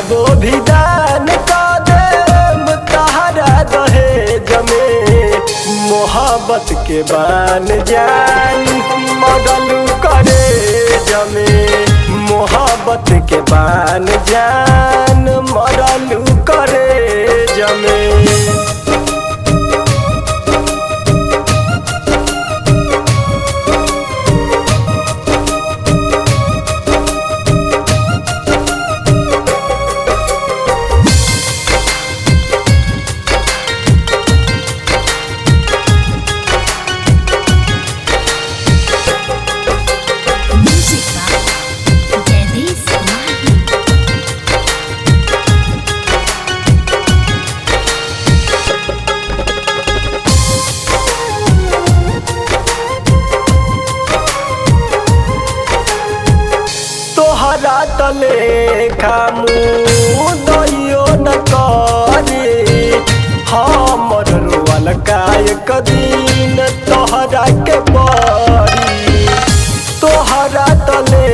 जनबो भी दान का देम तहरा दहेज में। मोहब्बत के बान जान मरलू करे जमे। मोहब्बत के बान जान मरलू करे जमे। तोहरा तले खामू दैयो न करे। हमर रोअल कायक दिन तोहरा के परी। तोहरा तले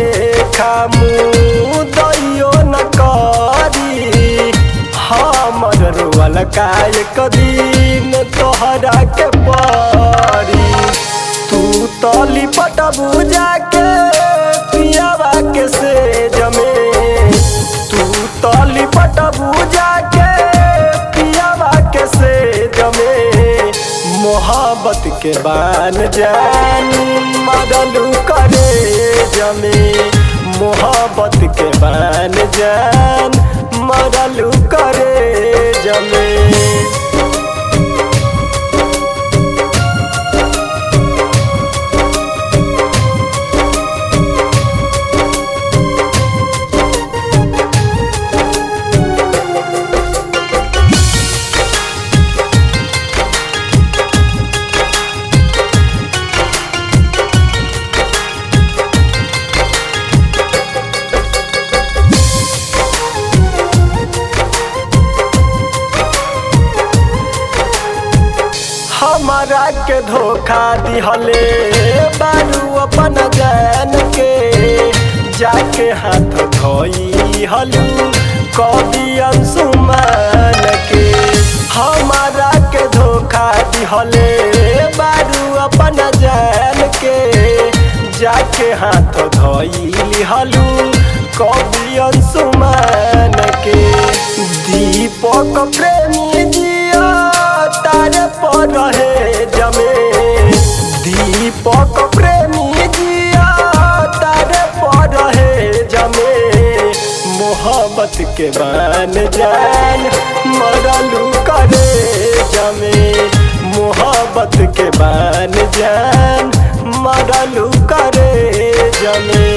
खामू दैयो न करी। हमर रोअल कायक दिन तोहरा के परी। तू तली पटबू जाके पियावा के से जमे। तू तली पटबू जाके पियावा के से जमे। मोहब्बत के बान जान मरलू करे जमे। मोहब्बत के बान जान मरलू करे जमे। हमारा के धोखा दिहले बारू अपन जान के। जाके हाथ धोई हलू कभी अंशुमान के। हमारा के धोखा दिहले बारू अपन जान के। जाके हाथ धोई हलू कभी अंशुमान के। दीपक प्रेमी जिया तारे पर रहे जमे। दीपक प्रेमी जिया तारे पर रहे जमे। मोहब्बत के बान जान मरलू करे जमे। मोहब्बत के बान जान मरलू करे जमे।